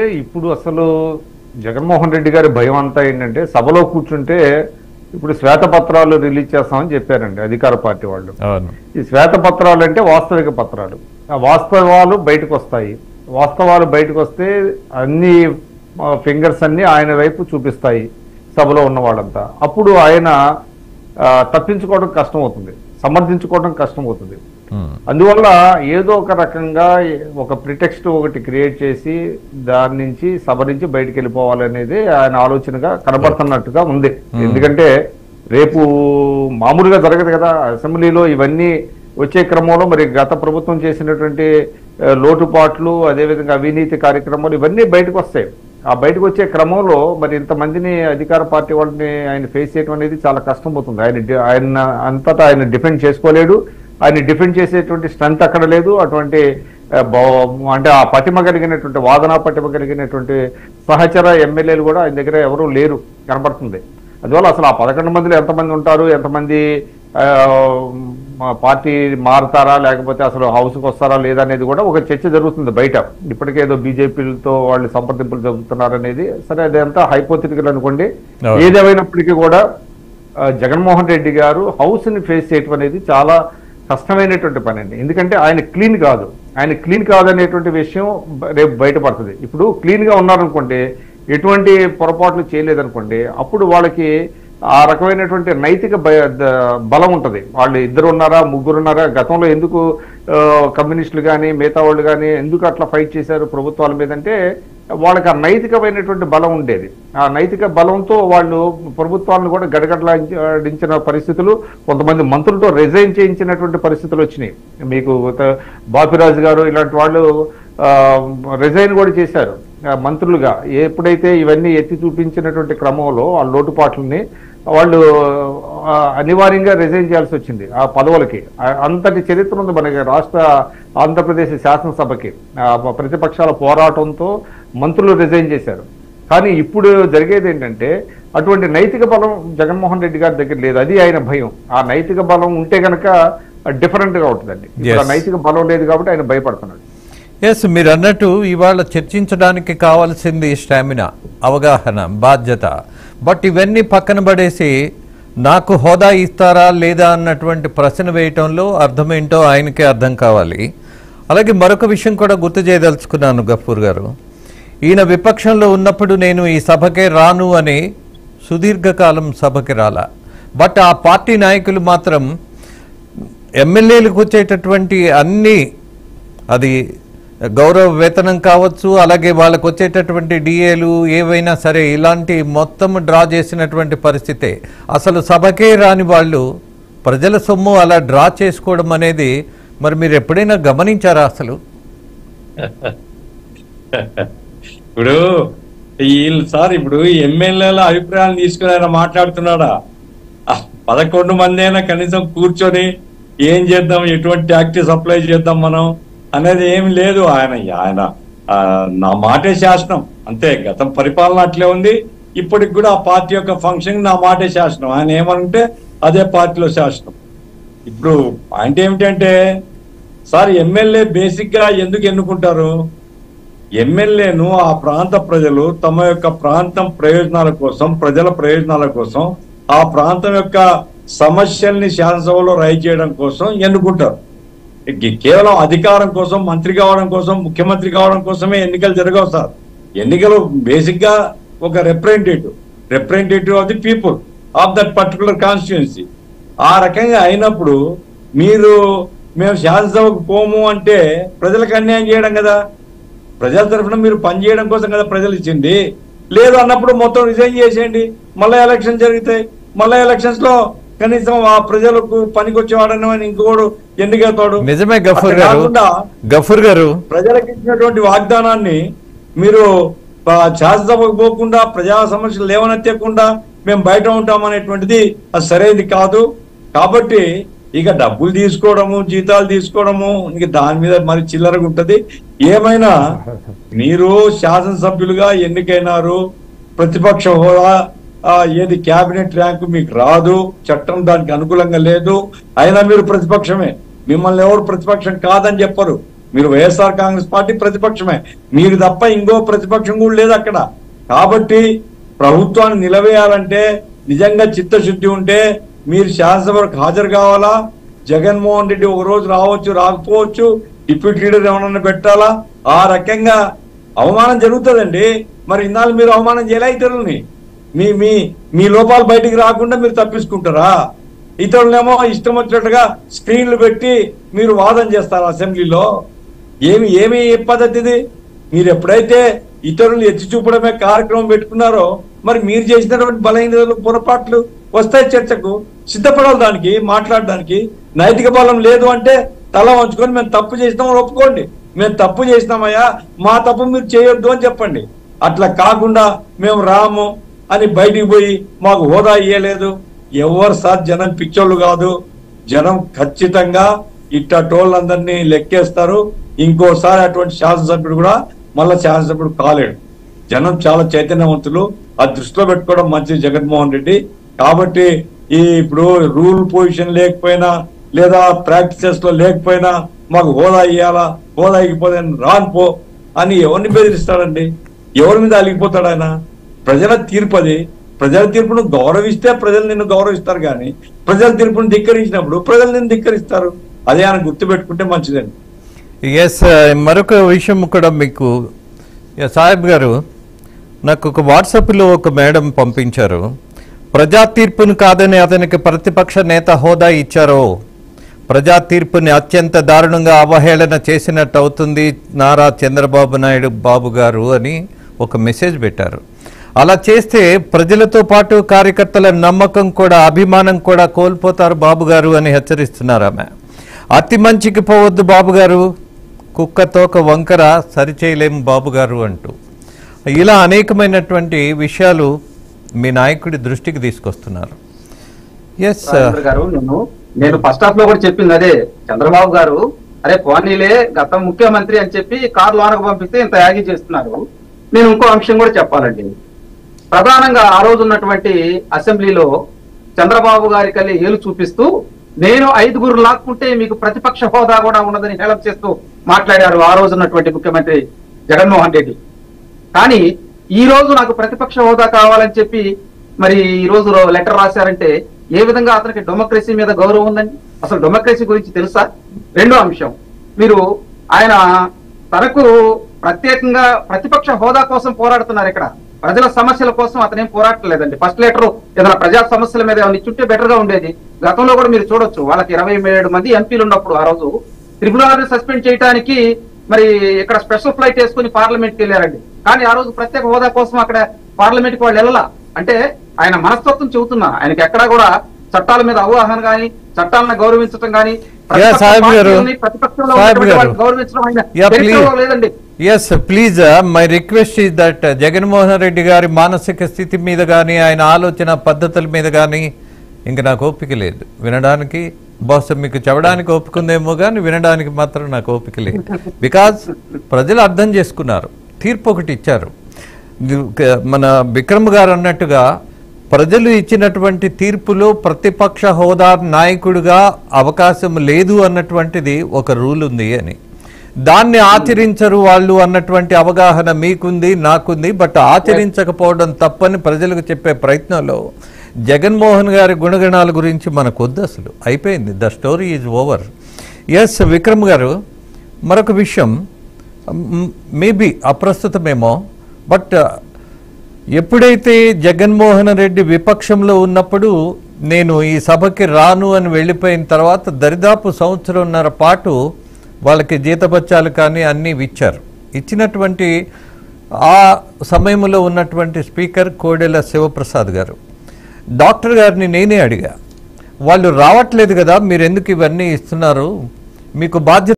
ఇప్పుడు అసలు జగన్మోహన్ రెడ్డి గారి భయం అంతా ఏంటంటే సభలో కూర్చుంటే ఇప్పుడు శ్వేతపత్రాలు రిలీజ్ చేస్తామని చెప్పారండి అధికార పార్టీ వాళ్ళు. ఈ శ్వేతపత్రాలు అంటే వాస్తవిక పత్రాలు. ఆ వాస్తవాలు బయటకు వస్తాయి. వాస్తవాలు బయటకు వస్తే అన్ని ఫింగర్స్ అన్ని ఆయన వైపు చూపిస్తాయి సభలో ఉన్న వాళ్ళంతా. అప్పుడు ఆయన తప్పించుకోవడం కష్టం అవుతుంది, సమర్థించుకోవడం కష్టం అవుతుంది. అందువల్ల ఏదో ఒక రకంగా ఒక ప్రిటెక్స్ట్ ఒకటి క్రియేట్ చేసి దాని నుంచి సభ నుంచి బయటికి వెళ్ళిపోవాలనేది ఆయన ఆలోచనగా కనబడుతున్నట్టుగా ఉంది. ఎందుకంటే రేపు మామూలుగా జరగదు కదా అసెంబ్లీలో. ఇవన్నీ వచ్చే క్రమంలో మరి గత ప్రభుత్వం చేసినటువంటి లోటుపాట్లు, అదేవిధంగా అవినీతి కార్యక్రమాలు ఇవన్నీ బయటకు వస్తాయి. ఆ బయటకు వచ్చే క్రమంలో మరి ఇంతమందిని అధికార పార్టీ వాళ్ళని ఆయన ఫేస్ చేయడం అనేది చాలా కష్టం అవుతుంది. ఆయన అంతటా ఆయన డిఫెండ్ చేసుకోలేడు. ఆయన డిఫెండ్ చేసేటువంటి స్ట్రెంత్ అక్కడ లేదు. అటువంటి అంటే ఆ పటిమ కలిగినటువంటి వాదనా పటిమ కలిగినటువంటి సహచర ఎమ్మెల్యేలు కూడా ఆయన దగ్గర ఎవరూ లేరు కనబడుతుంది. అందువల్ల అసలు ఆ 11 మందిలో ఎంతమంది ఉంటారు, ఎంతమంది పార్టీ మారుతారా లేకపోతే అసలు హౌస్కి వస్తారా లేదా అనేది కూడా ఒక చర్చ జరుగుతుంది బయట. ఇప్పటికేదో బీజేపీలతో వాళ్ళు సంప్రదింపులు జరుగుతున్నారు అనేది సరే, అదంతా హైపోథెటికల్ అనుకోండి. ఏదేమైనప్పటికీ కూడా జగన్మోహన్ రెడ్డి గారు హౌస్ని ఫేస్ చేయటం అనేది చాలా కష్టమైనటువంటి పని అండి. ఎందుకంటే ఆయన క్లీన్ కాదు. ఆయన క్లీన్ కాదనేటువంటి విషయం రేపు బయటపడుతుంది. ఇప్పుడు క్లీన్గా ఉన్నారనుకోండి, ఎటువంటి పొరపాట్లు చేయలేదనుకోండి, అప్పుడు వాళ్ళకి ఆ రకమైనటువంటి నైతిక బలం ఉంటుంది. వాళ్ళు 2 ఉన్నారా 3 ఉన్నారా, గతంలో ఎందుకు కమ్యూనిస్టులు కానీ మిగతా వాళ్ళు కానీ ఎందుకు అట్లా ఫైట్ చేశారు ప్రభుత్వాల మీద అంటే వాళ్ళకి ఆ నైతికమైనటువంటి బలం ఉండేది. ఆ నైతిక బలంతో వాళ్ళు ప్రభుత్వాలను కూడా గడగడలాడించిన పరిస్థితులు, కొంతమంది మంత్రులతో రిజైన్ చేయించినటువంటి పరిస్థితులు వచ్చినాయి. మీకు బాపిరాజు గారు ఇలాంటి వాళ్ళు రిజైన్ కూడా చేశారు మంత్రులుగా. ఎప్పుడైతే ఇవన్నీ ఎత్తి చూపించినటువంటి క్రమంలో ఆ లోటుపాట్లని వాళ్ళు అనివార్యంగా రిజైన్ చేయాల్సి వచ్చింది ఆ పదవులకి. అంతటి చరిత్ర ఉంది మనకి రాష్ట్ర ఆంధ్రప్రదేశ్ శాసనసభకి. ప్రతిపక్షాల పోరాటంతో మంత్రులు రిజైన్ చేశారు. కానీ ఇప్పుడు జరిగేది ఏంటంటే అటువంటి నైతిక బలం జగన్మోహన్ రెడ్డి గారి దగ్గర లేదు. అది ఆయన భయం. ఆ నైతిక బలం ఉంటే కనుక డిఫరెంట్గా ఉంటుందండి. ఇప్పుడు నైతిక బలం లేదు కాబట్టి ఆయన భయపడుతున్నాడు. ఎస్, మీరు అన్నట్టు ఇవాళ చర్చించడానికి కావాల్సింది స్టామినా, అవగాహన, బాధ్యత. బట్ ఇవన్నీ పక్కన పడేసి నాకు హోదా ఇస్తారా లేదా అన్నటువంటి ప్రశ్న వేయటంలో అర్థమేంటో ఆయనకే అర్థం కావాలి. అలాగే మరొక విషయం కూడా గుర్తు చేయదలుచుకున్నాను గఫూర్ గారు. ఈయన విపక్షంలో ఉన్నప్పుడు నేను ఈ సభకే రాను అని సుదీర్ఘకాలం సభకి రాలా. బట్ ఆ పార్టీ నాయకులు మాత్రం ఎమ్మెల్యేలకు వచ్చేటటువంటి అన్ని, అది గౌరవ వేతనం కావచ్చు, అలాగే వాళ్ళకు వచ్చేటటువంటి డిఏలు ఏవైనా సరే, ఇలాంటి మొత్తం డ్రా చేసినటువంటి పరిస్థితే. అసలు సభకే రాని వాళ్ళు ప్రజల సొమ్ము అలా డ్రా చేసుకోవడం అనేది మరి మీరు ఎప్పుడైనా గమనించారా అసలు? ఇప్పుడు వీళ్ళు సార్ ఇప్పుడు ఎమ్మెల్యేల అభిప్రాయాలు తీసుకుని ఆయన మాట్లాడుతున్నాడా? 11 మంది అయినా కనీసం కూర్చొని ఏం చేద్దాం, ఎటువంటి ట్యాక్టీస్ అప్లై చేద్దాం మనం అనేది ఏమి లేదు. ఆయన నా మాటే శాసనం అంతే. గతం పరిపాలన అట్లే ఉంది, ఇప్పటికి కూడా ఆ పార్టీ యొక్క ఫంక్షన్ నా మాటే శాసనం. ఆయన ఏమనుంటే అదే పార్టీలో శాసనం. ఇప్పుడు పాయింట్ ఏమిటంటే సార్, ఎమ్మెల్యే బేసిక్ గా ఎందుకు ఎన్నుకుంటారు? ఎమ్మెల్యేను ఆ ప్రాంత ప్రజలు తమ యొక్క ప్రాంతం ప్రయోజనాల కోసం, ప్రజల ప్రయోజనాల కోసం, ఆ ప్రాంతం యొక్క సమస్యల్ని శాసనసభలో రైజ్ చేయడం కోసం ఎన్నుకుంటారు. కేవలం అధికారం కోసం, మంత్రి కావడం కోసం, ముఖ్యమంత్రి కావడం కోసమే ఎన్నికలు జరగవు సార్. ఎన్నికలు బేసిక్ గా ఒక representative of the people of that particular constituency. ఆ రకంగా అయినప్పుడు మేము శాసనసభకు పోము అంటే ప్రజలకు అన్యాయం చేయడం కదా. ప్రజల తరఫున మీరు పనిచేయడం కోసం కదా ప్రజలు ఇచ్చింది. లేదు అన్నప్పుడు మొత్తం రిజైన్ చేసేయండి. మళ్ళీ ఎలక్షన్ జరుగుతాయి. మళ్ళీ ఎలక్షన్స్ లో కనీసం ఆ ప్రజలకు పనికొచ్చేవాడని ఇంకోడు ఎన్నికవుతాడు. నిజమే గఫూర్ గారు, ప్రజలకు ఇచ్చినటువంటి వాగ్దానాన్ని మీరు శాసనసభకు పోకుండా, ప్రజా సమస్యలు లేవనెత్తకుండా మేము బయట ఉంటామనేటువంటిది అది సరైనది కాదు. కాబట్టి ఇక డబ్బులు తీసుకోవడము, జీతాలు తీసుకోవడము, ఇంక దాని మీద మరి చిల్లరగా ఉంటది. ఏమైనా మీరు శాసనసభ్యులుగా ఎన్నికైనారు, ప్రతిపక్ష హోదా ఏది క్యాబినెట్ ర్యాంకు మీకు రాదు, చట్టం దానికి అనుకూలంగా లేదు, అయినా మీరు ప్రతిపక్షమే. మిమ్మల్ని ఎవరు ప్రతిపక్షం కాదని చెప్పరు. మీరు వైఎస్ఆర్ కాంగ్రెస్ పార్టీ ప్రతిపక్షమే, మీరు తప్ప ఇంకో ప్రతిపక్షం కూడా లేదు అక్కడ. కాబట్టి ప్రభుత్వాన్ని నిలవేయాలంటే నిజంగా చిత్తశుద్ధి ఉంటే మీరు శాసనసభకు హాజరు కావాలా. జగన్మోహన్ రెడ్డి ఒక రోజు రావచ్చు, రాకపోవచ్చు, డిప్యూటీ లీడర్ ఏమన్నా పెట్టాలా. ఆ రకంగా అవమానం జరుగుతుందండి. మరి ఇన్నాళ్ళు మీరు అవమానం చేయలే ఇతరులని. మీ మీ మీ లోపాలు బయటికి రాకుండా మీరు తప్పించుకుంటారా? ఇతరులేమో ఇష్టం వచ్చినట్టుగా స్క్రీన్లు పెట్టి మీరు వాదన చేస్తారు అసెంబ్లీలో. ఏమి పద్ధతి ఇది? మీరు ఎప్పుడైతే ఇతరులు ఎత్తి చూపడమే కార్యక్రమం పెట్టుకున్నారో మరి మీరు చేసినటువంటి బలహీనతలు పొరపాట్లు వస్తాయి. చర్చకు సిద్ధపడాలి, దానికి మాట్లాడడానికి. నైతిక బలం లేదు అంటే తల వంచుకొని మేము తప్పు చేసినామని ఒప్పుకోండి. మేము తప్పు చేసినామయ్యా, మా తప్పు మీరు చేయొద్దు అని చెప్పండి. అట్లా కాకుండా మేము రాము అని బయటికి పోయి మాకు హోదా ఇయ్యలేదు. ఎవరు సార్ జనం పిచ్చోళ్ళు కాదు. జనం ఖచ్చితంగా ఇట్టోళ్ళందరినీ లెక్కేస్తారు. ఇంకోసారి అటువంటి శాసనసభ్యుడు కూడా మళ్ళా శాసనసభ్యుడు కాలేడు. జనం చాలా చైతన్యవంతులు. ఆ దృష్టిలో పెట్టుకోవడం మంచిది జగన్మోహన్ రెడ్డి. కాబట్టి ఇప్పుడు రూల్ పొజిషన్ లేకపోయినా లేదా ప్రాక్టీసెస్ లో లేకపోయినా మాకు హోదా ఇయ్యాలా, హోదా ఇగిపోతే రానుపో అని ఎవరిని బెదిరిస్తాడండి? ఎవరి మీద అలిగిపోతాడు ఆయన? ప్రజల తీర్పు అది. ప్రజల తీర్పును గౌరవిస్తే ప్రజలు నిన్ను గౌరవిస్తారు, కానీ ప్రజల తీర్పును ధిక్కరించినప్పుడు ప్రజలు నిన్ను ధిక్కరిస్తారు. అదే ఆయన గుర్తుపెట్టుకుంటే మంచిదండి. ఎస్, మరొక విషయం కూడా మీకు సాహెబ్ గారు, నాకు ఒక వాట్సాప్లో ఒక మేడం పంపించారు. ప్రజా తీర్పును కాదని అతనికి ప్రతిపక్ష నేత హోదా ఇచ్చారో ప్రజా తీర్పుని అత్యంత దారుణంగా అవహేళన చేసినట్టు అవుతుంది నారా చంద్రబాబు నాయుడు బాబు గారు అని ఒక మెసేజ్ పెట్టారు. అలా చేస్తే ప్రజలతో పాటు కార్యకర్తల నమ్మకం కూడా అభిమానం కూడా కోల్పోతారు బాబు గారు అని హెచ్చరిస్తున్నారు ఆమె. అతి మంచికి పోవద్దు బాబు గారు, కుక్కతోక వంకర సరిచేయలేము బాబు గారు అంటూ ఇలా అనేకమైనటువంటి విషయాలు మీ నాయకుడి దృష్టికి తీసుకొస్తున్నారు. ఎస్ గారు, నేను ఫస్ట్ హాఫ్ లో కూడా చెప్పింది అదే. చంద్రబాబు గారు అరే పోనీలే గత ముఖ్యమంత్రి అని చెప్పి కారు లోనకు పంపిస్తే ఇంత యాగి చేస్తున్నారు. నేను ఇంకో అంశం కూడా చెప్పాలండి. ప్రధానంగా ఆ రోజు ఉన్నటువంటి అసెంబ్లీలో చంద్రబాబు గారి కల్లి ఏలు చూపిస్తూ నేను 5 లాక్కుంటే మీకు ప్రతిపక్ష హోదా కూడా ఉన్నదని హేళన చేస్తూ మాట్లాడారు ఆ రోజు ఉన్నటువంటి ముఖ్యమంత్రి జగన్మోహన్ రెడ్డి. కానీ ఈ రోజు నాకు ప్రతిపక్ష హోదా కావాలని చెప్పి మరి ఈ రోజు లెటర్ రాశారంటే ఏ విధంగా అతనికి డెమోక్రసీ మీద గౌరవం ఉందండి? అసలు డెమోక్రసీ గురించి తెలుసా? రెండో అంశం, మీరు ఆయన తనకు ప్రత్యేకంగా ప్రతిపక్ష హోదా కోసం పోరాడుతున్నారు. ఇక్కడ ప్రజల సమస్యల కోసం అతనేం పోరాడలేదండి. ఫస్ట్ లెటర్ ఏదైనా ప్రజా సమస్యల మీద ఏమైనా ఇచ్చుంటే బెటర్ గా ఉండేది. గతంలో కూడా మీరు చూడొచ్చు, వాళ్ళకి 27 మంది ఎంపీలు ఉన్నప్పుడు ఆ రోజు ట్రిబ్యునల్ సస్పెండ్ చేయడానికి మరి ఇక్కడ స్పెషల్ ఫ్లైట్ వేసుకుని పార్లమెంట్కి వెళ్ళారండి. కానీ ఆ రోజు ప్రత్యేక హోదా కోసం అక్కడ పార్లమెంట్ కి వాళ్ళు వెళ్ళాలా అంటే ఆయన మనస్తత్వం చెబుతున్నా. ఆయనకి ఎక్కడా కూడా చట్టాల మీద అవగాహన గానీ చట్టాలను గౌరవించడం గానీ లేదండి. Yes please, my request is that Jaganmohan Reddy గారి మానసిక స్థితి మీద కానీ ఆయన ఆలోచన పద్ధతుల మీద కానీ ఇంక నాకు ఓపిక లేదు వినడానికి. బహుశా మీకు చెప్పడానికి ఓపిక ఉందేమో కానీ వినడానికి మాత్రం నాకు ఓపిక లేదు. బికాజ్ ప్రజలు అర్థం చేసుకున్నారు, తీర్పు ఒకటి ఇచ్చారు. మన విక్రమ్ గారు అన్నట్టుగా ప్రజలు ఇచ్చినటువంటి తీర్పులో ప్రతిపక్ష హోదా నాయకుడిగా అవకాశం లేదు అన్నటువంటిది ఒక రూల్ ఉంది అని. దాన్ని ఆచరించరు వాళ్ళు అన్నటువంటి అవగాహన మీకుంది, నాకుంది. బట్ ఆచరించకపోవడం తప్పని ప్రజలకు చెప్పే ప్రయత్నంలో జగన్మోహన్ గారి గుణగణాల గురించి మనకు వద్దు, అసలు అయిపోయింది. The story is over. Yes Vikram గారు, మరొక విషయం మేబీ అప్రస్తుతమేమో, బట్ ఎప్పుడైతే జగన్మోహన్ రెడ్డి విపక్షంలో ఉన్నప్పుడు నేను ఈ సభకి రాను అని వెళ్ళిపోయిన తర్వాత దరిదాపు 1.5 సంవత్సరం పాటు వాళ్ళకి జీతబత్యాలు కానీ అన్నీ ఇచ్చారు. ఇచ్చినటువంటి ఆ సమయంలో ఉన్నటువంటి స్పీకర్ కోడెల శివప్రసాద్ గారు డాక్టర్ గారిని నేనే అడిగా, వాళ్ళు రావట్లేదు కదా, మీరు ఎందుకు ఇవన్నీ ఇస్తున్నారు, మీకు బాధ్యత